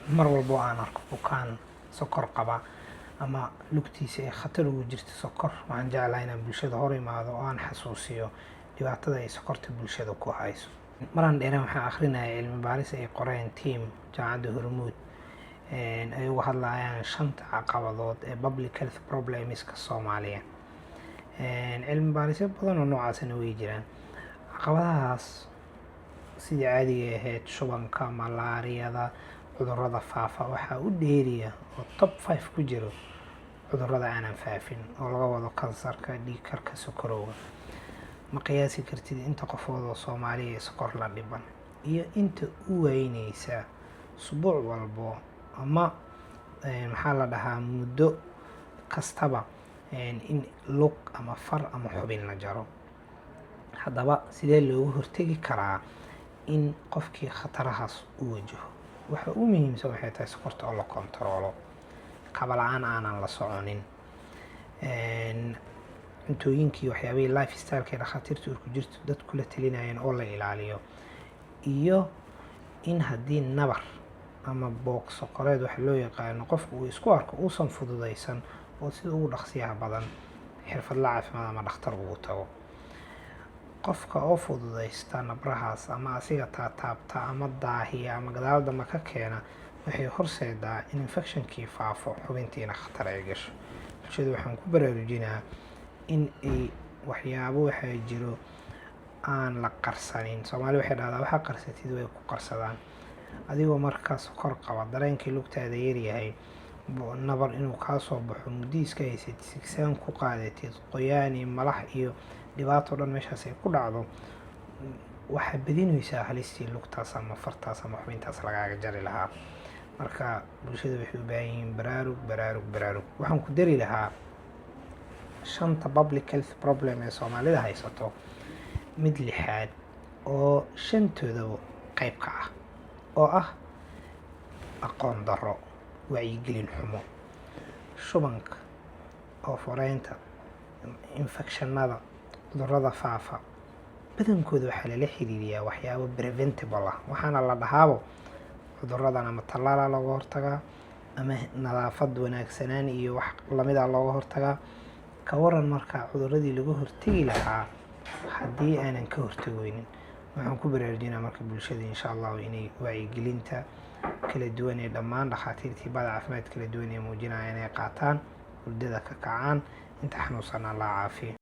mar walbo aan arko bukaan sokor qaba ama lugtiisa ay khatar ugu jirto sokor, waxaan jeclahay inaan bulshada hor imaado oo aan xasuusiyo dhibaatada ay sokorta bulshada ku hayso. Maraan dheereen waxaan akhrinayay cilmi baaris ay qoreen tiim jaamacadda Hormuud ay uga hadlayaan 5 caqabadood ee public health problemska Soomaaliya. Cilmi baarisyo badan oo noocaasna way jiraan. Caqabadahaas sidii caadiga ahayd shubanka, malaariyada, cudurrada faafa waxaa u dheeriya oo top 5 ku jiro cudurrada aanan faafin oo laga wado kansarka, dhiig karka, sokorowga. Ma qiyaasi kartid inta qofood oo Soomaaliya sokor la dhiban iyo inta u weynaysa usbuuc walbo ama maxaa la dhahaa muddo kastaba in lug ama far ama xubin la jaro. Haddaba sidee loogu hortegi karaa in qofkii khatarahaas u wajaho? Waxa ugu muhiimsan waxay tahay sokorta oo la kontaroolo, kaba la'aan aanan la soconin, cuntooyinkii waxyaabihii lifestyle-ka dhakhaatiirta ku jirto dadku la talinayeen oo la ilaaliyo, iyo in haddii nabar ama boog sokoreed waxa loo yaqaano qofku uu isku arko uusan fududaysan oo sida ugu dhaqsiyaha badan xirfadle caafimaad ama dhakhtar ugu tago. Qofka oo fududaysta nabrahaas ama asiga taabta ama daahiya ama gadaal dambe ka keena waxay horseedaa in infectionkii faafo, xubintiina khatar ay gasho. Bulshada waxaan ku baraarujinaa in ay waxyaabo waxaa jiro aan la qarsanin. Soomaali waxay dhahdaa waxa qarsatid way ku qarsadaan. Adigoo markaa sokor qaba, dareenkii lugtaada yaryahay, nabar inuu kaa soo baxo, muddo iska haysatid, sigsaan ku qaadatid, qoyaan iyo malax iyo dhibaato dhan meeshaas ay ku dhacdo, waxaa badinaysaa halistii lugtaas ama fartaas ama xubintaas lagaaga jari lahaa. Marka bulshada waxay u baahan yihiin baraarug. Waxaan ku dari lahaa 5 public health problem ee Soomaalida haysato mid 6aad oo 5toodaba qayb ka ah oo ah aqoon darro, wacyigelin xumo, shubanka, oof-wareynta, infectionada, cudurrada faafa. Badankooda waxaa lala xiriiriyaa waxyaabo preventable ah, waxaana la dhahaabo cudurradan ama tallaala looga hortagaa ama nadaafad wanaagsanaan iyo wax lamida looga hortagaa. Ka waran markaa cudurradii laga hortagi lahaa haddii aanan ka hortagaynin? Waxaan ku baraarujinaa marka bulshada insha Allah inay wacyigelinta kala duwan ee dhammaan dhakhaatiirtii bada caafimaad kala duwan ee muujinaya inay qaataan, hurdada ka kacaan, inta xanuunsan Allah caafiyo.